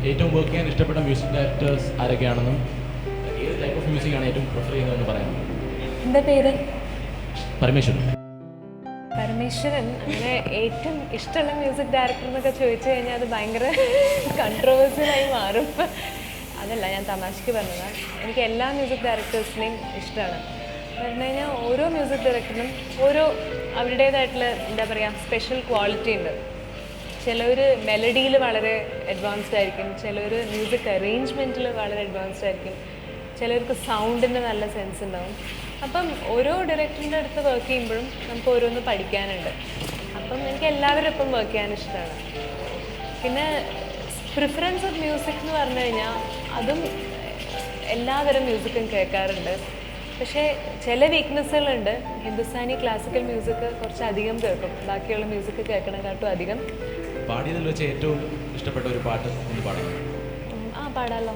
ഏറ്റവും വർക്ക് ചെയ്യാൻ ഇഷ്ടപ്പെട്ട മ്യൂസിക് ഡയറക്ടേഴ്സ് ആരൊക്കെയാണെന്നും ഏത് ടൈപ്പ് ഓഫ് മ്യൂസിക് ആണ് ഏറ്റവും പ്രിഫർ ചെയ്യുന്നതെന്ന് പറയാം. എന്താ പേര്? പരമേശ്വരൻ. പരമേശ്വരൻ. അങ്ങനെ ഏറ്റവും ഇഷ്ടമുള്ള മ്യൂസിക് ഡയറക്ടർ എന്നൊക്കെ ചോദിച്ചു കഴിഞ്ഞാൽ അത് ഭയങ്കര കൺട്രോവേഴ്സ്യലായി മാറും. അതല്ല, ഞാൻ തമാശയ്ക്ക് പറഞ്ഞതാണ്. എനിക്ക് എല്ലാ മ്യൂസിക് ഡയറക്ടേഴ്സിനെയും ഇഷ്ടമാണ്. പറഞ്ഞു കഴിഞ്ഞാൽ ഓരോ മ്യൂസിക് ഡയറക്ടറിനും ഓരോ അവരുടേതായിട്ടുള്ള എന്താ പറയുക സ്പെഷ്യൽ ക്വാളിറ്റി ഉണ്ട്. ചിലർ മെലഡിയിൽ വളരെ അഡ്വാൻസ്ഡ് ആയിരിക്കും, ചിലർ മ്യൂസിക് അറേഞ്ച്മെൻറ്റിൽ വളരെ അഡ്വാൻസ്ഡ് ആയിരിക്കും, ചിലർക്ക് സൗണ്ടിന് നല്ല സെൻസ് ഉണ്ടാവും. അപ്പം ഓരോ ഡയറക്ടറിൻ്റെ അടുത്ത് വർക്ക് ചെയ്യുമ്പോഴും നമുക്ക് ഓരോന്ന് പഠിക്കാനുണ്ട്. അപ്പം എനിക്ക് എല്ലാവരും ഒപ്പം വർക്ക് ചെയ്യാൻ ഇഷ്ടമാണ്. പിന്നെ പ്രിഫറൻസ് ഓഫ് മ്യൂസിക് എന്ന് പറഞ്ഞു കഴിഞ്ഞാൽ അതും എല്ലാതരം മ്യൂസിക്കും കേൾക്കാറുണ്ട്. പക്ഷേ ചില വീക്ക്നെസ്സുകളുണ്ട്. ഹിന്ദുസ്ഥാനി ക്ലാസിക്കൽ മ്യൂസിക് കുറച്ചധികം കേൾക്കും, ബാക്കിയുള്ള മ്യൂസിക് കേൾക്കണേക്കാട്ടും അധികം. പാടിയതിൽ വെച്ച് ഏറ്റവും ഇഷ്ടപ്പെട്ട ഒരു പാട്ട് ഒന്ന് പാടാം. പാടാലോ.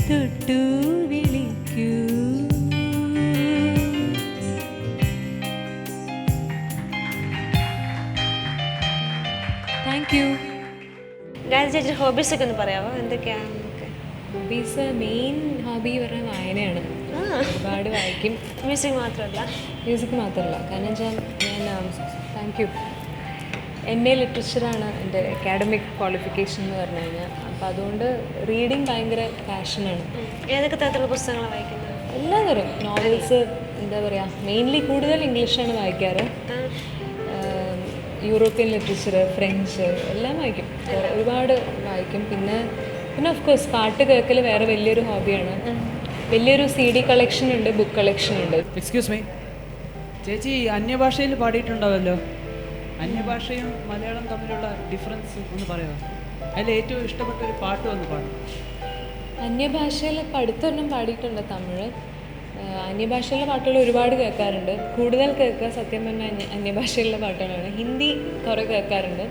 തൊട്ടു വിളിക്കൂ. Thank you. ഗായത്രി ചേച്ചി ഹോബീസൊക്കെ ഒന്ന് പറയാമോ? എന്തൊക്കെയാണ് ഹോബീസ്? മെയിൻ ഹോബി പറഞ്ഞാൽ വായനയാണ്. ഒരുപാട് വായിക്കും. മ്യൂസിക് മാത്രമല്ല? മ്യൂസിക് മാത്രമല്ല. കാരണം വെച്ചാൽ ഞാൻ താങ്ക് യു, MA ലിറ്ററേച്ചറാണ് എൻ്റെ അക്കാഡമിക് ക്വാളിഫിക്കേഷൻ എന്ന് പറഞ്ഞു കഴിഞ്ഞാൽ. അപ്പം അതുകൊണ്ട് റീഡിങ് ഭയങ്കര പാഷനാണ്. ഏതൊക്കെ തരത്തിലുള്ള പുസ്തകങ്ങളാണ് വായിക്കുന്നത്? എല്ലാതരം നോവൽസ്, എന്താ പറയുക, മെയിൻലി കൂടുതൽ ഇംഗ്ലീഷാണ് വായിക്കാറ്. യൂറോപ്യൻ ലിറ്ററേച്ചർ, ഫ്രഞ്ച് എല്ലാം വായിക്കും, ഒരുപാട് വായിക്കും. പിന്നെ ഓഫ് കോഴ്സ് പാട്ട് കേൾക്കൽ വേറെ വലിയൊരു ഹോബിയാണ്. വലിയൊരു CD കളക്ഷൻ ഉണ്ട്, ബുക്ക് കളക്ഷൻ ഉണ്ട്. എക്സ്ക്യൂസ് മീ ചേച്ചി, അന്യഭാഷയിൽ പാടിയിട്ടുണ്ടാവല്ലോ. അന്യഭാഷയും മലയാളം തമ്മിലുള്ള ഡിഫറൻസ് ഒന്ന് പറയാമോ? അതിൽ ഏറ്റവും ഇഷ്ടപ്പെട്ട ഒരു പാട്ട് ഒന്ന് പാടും. അന്യഭാഷയിൽ ഇപ്പം അടുത്തൊരെണ്ണം പാടിയിട്ടുണ്ട്, തമിഴ്. അന്യഭാഷയിലെ പാട്ടുകൾ ഒരുപാട് കേൾക്കാറുണ്ട്. കൂടുതൽ കേൾക്കുക സത്യം പറഞ്ഞാൽ അന്യഭാഷയിലുള്ള പാട്ടുകളാണ്. ഹിന്ദി കുറേ കേൾക്കാറുണ്ട്.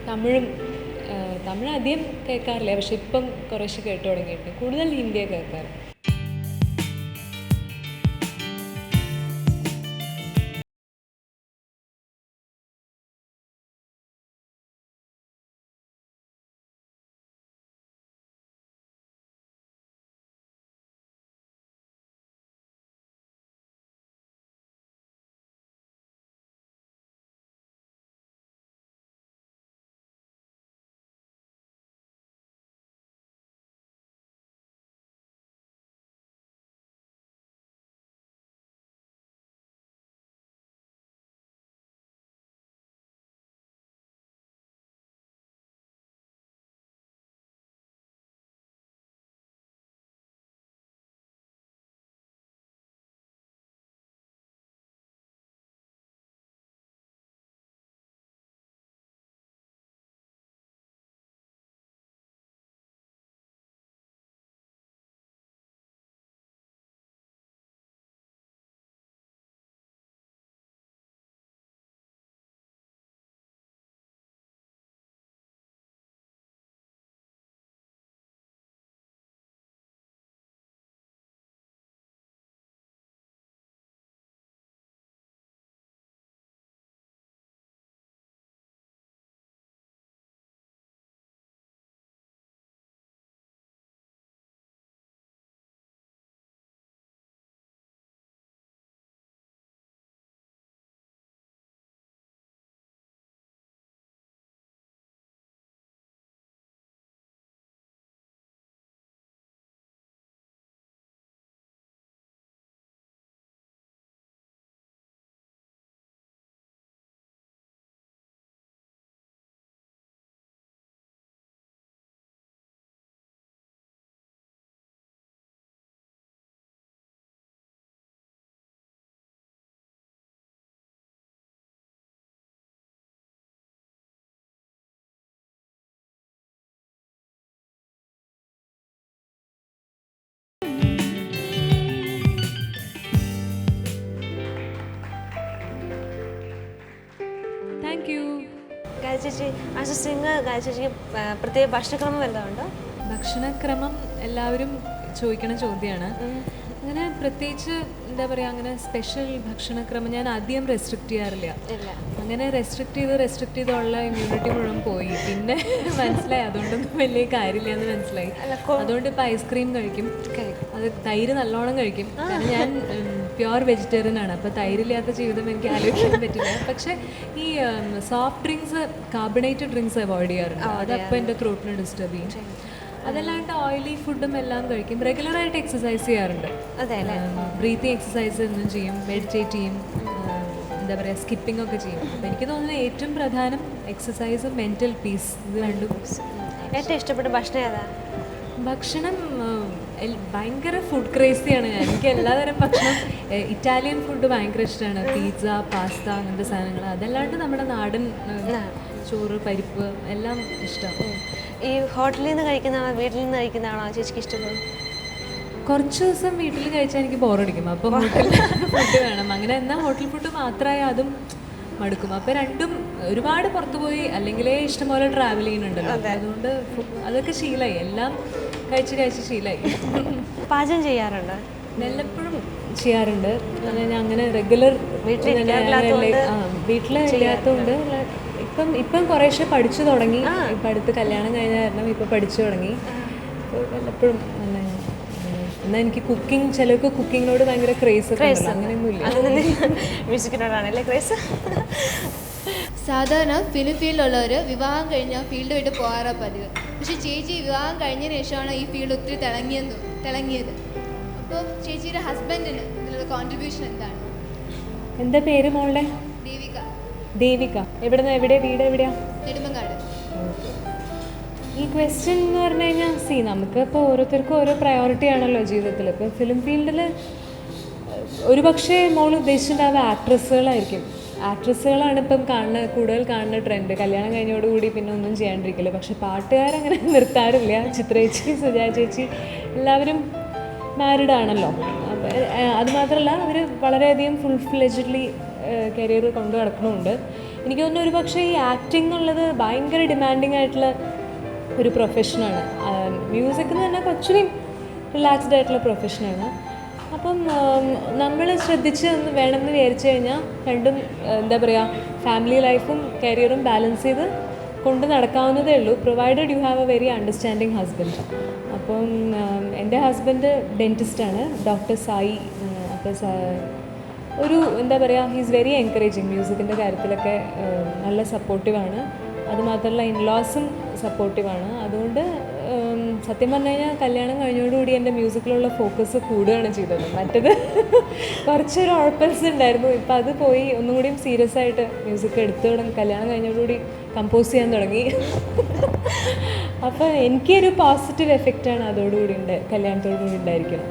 തമിഴ് അധികം കേൾക്കാറില്ല, പക്ഷെ ഇപ്പം കുറേശ്ശെ കേട്ടു തുടങ്ങിയിട്ടുണ്ട്. കൂടുതൽ ഹിന്ദിയെ കേൾക്കാറ്. ചേച്ചി ആസ് എ സിംഗർ ഗായ ചേച്ചിക്ക് പ്രത്യേക ഭക്ഷണക്രമം വല്ലതും ഉണ്ടോ? ഭക്ഷണക്രമം എല്ലാവരും ചോദിക്കണ ചോദ്യമാണ്. അങ്ങനെ പ്രത്യേകിച്ച് എന്താ പറയുക, അങ്ങനെ സ്പെഷ്യൽ ഭക്ഷണക്രമം ഞാൻ അധികം റെസ്ട്രിക്റ്റ് ചെയ്യാറില്ല. അങ്ങനെ റെസ്ട്രിക്റ്റ് ചെയ്തുള്ള ഇമ്മ്യൂണിറ്റി മുഴുവൻ പോയി. പിന്നെ മനസ്സിലായി അതുകൊണ്ടൊന്നും വലിയ കാര്യമില്ല എന്ന് മനസ്സിലായി. അതുകൊണ്ട് ഇപ്പോൾ ഐസ്ക്രീം കഴിക്കും, അത് തൈര് നല്ലോണം കഴിക്കും. കാരണം ഞാൻ പ്യുവർ വെജിറ്റേറിയൻ ആണ്. അപ്പോൾ തൈരില്ലാത്ത ജീവിതം എനിക്ക് ആലോചിക്കാൻ പറ്റില്ല. പക്ഷേ ഈ soft drinks, carbonated drinks avoid ചെയ്യാറുണ്ട്. അതപ്പോൾ എൻ്റെ ത്രോട്ടിനെ ഡിസ്റ്റർബ് ചെയ്യും. അതല്ലാണ്ട് ഓയിലി ഫുഡും എല്ലാം കഴിക്കും. റെഗുലറായിട്ട് എക്സസൈസ് ചെയ്യാറുണ്ട്. ബ്രീത്തിങ് എക്സസൈസ് എന്നും ചെയ്യും, മെഡിറ്റേറ്റ് ചെയ്യും, എന്താ പറയുക, സ്കിപ്പിംഗ് ഒക്കെ ചെയ്യും. അപ്പോൾ എനിക്ക് തോന്നുന്നത് ഏറ്റവും പ്രധാനം എക്സസൈസും മെൻ്റൽ പീസ്, ഇത് രണ്ടും. ഏറ്റവും ഇഷ്ടപ്പെട്ട ഭക്ഷണം ഏതാ? ഭക്ഷണം ഭയങ്കര ഫുഡ് ക്രേസിയാണ് ഞാൻ. എനിക്ക് എല്ലാതരം ഭക്ഷണം, ഇറ്റാലിയൻ ഫുഡ് ഭയങ്കര ഇഷ്ടമാണ്. പിസ്സ, പാസ്ത, അങ്ങനത്തെ സാധനങ്ങൾ. അതല്ലാണ്ട് നമ്മുടെ നാടൻ ചോറ്, പരിപ്പ് എല്ലാം ഇഷ്ടമാണ്. ഈ ഹോട്ടലിൽ നിന്ന് കഴിക്കുന്നതാണോ വീട്ടിൽ നിന്ന് കഴിക്കുന്നതാണോ ചേച്ചിക്ക് ഇഷ്ടപ്പെടും? കുറച്ച് ദിവസം വീട്ടിൽ കഴിച്ചാൽ എനിക്ക് ബോറടിക്കും. അപ്പോൾ ഹോട്ടലിൽ ഫുഡ് വേണം. അങ്ങനെ എന്നാൽ ഹോട്ടൽ ഫുഡ് മാത്രമായ അതും മടുക്കും. അപ്പോൾ രണ്ടും ഒരുപാട് പുറത്തു പോയി അല്ലെങ്കിലേ ഇഷ്ടംപോലെ ട്രാവൽ ചെയ്യുന്നുണ്ടല്ലോ. അതുകൊണ്ട് അതൊക്കെ ശീലമായി, എല്ലാം കഴിച്ച് ശീലമായി. പാചകം ചെയ്യാറുണ്ട്? വല്ലപ്പോഴും ചെയ്യാറുണ്ട്. ഞാൻ അങ്ങനെ റെഗുലർ വീട്ടിലില്ലാത്തതുകൊണ്ട് ഇപ്പം കുറേശ്ശെ പഠിച്ചു തുടങ്ങി. ഇപ്പം അടുത്ത് കല്യാണം കഴിഞ്ഞ കാരണം ഇപ്പം പഠിച്ചു തുടങ്ങി. വല്ലപ്പോഴും എന്നാൽ എനിക്ക് കുക്കിംഗ്, ചിലർക്ക് കുക്കിങ്ങിനോട് ഭയങ്കര ക്രേസ് ഒക്കെ ഉണ്ട്. അങ്ങനെയൊന്നുമില്ല. മ്യൂസിക്കിനോടാണല്ലേ ക്രേസ്? സാധാരണ ഫിലിം ഫീൽഡിലുള്ളവർ വിവാഹം കഴിഞ്ഞാൽ ഫീൽഡ് വിട്ട് പോകാറാണ് പതിവ്. പക്ഷേ ചേച്ചി വിവാഹം കഴിഞ്ഞതിന് ശേഷമാണ് ഈ ഫീൽഡ് ഒത്തിരി തിളങ്ങിയത്. അപ്പോൾ ചേച്ചിയുടെ ഹസ്ബൻഡിന് ഇതിലുള്ള കോൺട്രിബ്യൂഷൻ എന്താണ്? എന്താ പേര് മോളുടെ? ദേവിക. എവിടെയാ വീട്? എവിടെയാ? നെടുമങ്ങാട്. ഈ ക്വസ്റ്റ്യൻ എന്ന് പറഞ്ഞു കഴിഞ്ഞാൽ നമുക്ക് ഇപ്പോൾ ഓരോരുത്തർക്കും ഓരോ പ്രയോറിറ്റി ആണല്ലോ ജീവിതത്തിൽ. ഇപ്പോൾ ഫിലിം ഫീൽഡിൽ ഒരുപക്ഷെ മോൾ ഉദ്ദേശിച്ചിട്ടുണ്ടാവുക ആക്ട്രസ്സുകളാണ് ഇപ്പം കൂടുതൽ കാണുന്ന ട്രെൻഡ്. കല്യാണം കഴിഞ്ഞോടുകൂടി പിന്നെ ഒന്നും ചെയ്യാണ്ടിരിക്കില്ല. പക്ഷെ പാട്ടുകാരങ്ങനെ നിർത്താറില്ല. ചിത്ര ചേച്ചി, സുജാ ചേച്ചി എല്ലാവരും മാരിഡ് ആണല്ലോ. അതുമാത്രമല്ല അവർ വളരെയധികം ഫുൾ ഫ്ലെഡ്ജ്ഡ്ലി കരിയർ കൊണ്ടു നടക്കുന്നുണ്ട്. എനിക്ക് തോന്നുന്നു ഒരു പക്ഷേ ഈ ആക്ടിങ് എന്നുള്ളത് ഭയങ്കര ഡിമാൻഡിങ് ആയിട്ടുള്ള ഒരു പ്രൊഫഷനാണ്. മ്യൂസിക് എന്ന് പറഞ്ഞാൽ കുറച്ചുകൂടി റിലാക്സ്ഡ് ആയിട്ടുള്ള പ്രൊഫഷനാണ്. അപ്പം നമ്മൾ ശ്രദ്ധിച്ച് വേണമെന്ന് വിചാരിച്ചു കഴിഞ്ഞാൽ രണ്ടും എന്താ പറയുക, ഫാമിലി ലൈഫും കരിയറും ബാലൻസ് ചെയ്ത് കൊണ്ട് നടക്കാവുന്നതേ ഉള്ളൂ, provided you have A very understanding husband. അപ്പം എൻ്റെ ഹസ്ബൻഡ് ഡെൻറ്റിസ്റ്റാണ്, ഡോക്ടർ സായി. അപ്പോൾ ഒരു എന്താ പറയുക, ഹീസ് വെരി എൻകറേജിങ് മ്യൂസിക്കിൻ്റെ കാര്യത്തിലൊക്കെ. നല്ല സപ്പോർട്ടീവാണ്. അതുമാത്രമല്ല ഇൻലോസും സപ്പോർട്ടീവാണ്. അതുകൊണ്ട് സത്യം പറഞ്ഞു കഴിഞ്ഞാൽ കല്യാണം കഴിഞ്ഞോടുകൂടി എൻ്റെ മ്യൂസിക്കിലുള്ള ഫോക്കസ് കൂടുകയാണ് ചെയ്തത്. മറ്റത് കുറച്ചൊരു ഉഴപ്പൽസ് ഉണ്ടായിരുന്നു. ഇപ്പം അത് പോയി ഒന്നും കൂടിയും സീരിയസ് ആയിട്ട് മ്യൂസിക് എടുത്തു തുടങ്ങി. കല്യാണം കഴിഞ്ഞോടുകൂടി കമ്പോസ് ചെയ്യാൻ തുടങ്ങി. അപ്പോൾ എനിക്കൊരു പോസിറ്റീവ് എഫക്റ്റാണ് അതോടുകൂടി കല്യാണത്തോടു കൂടി ഉണ്ടായിരിക്കണം.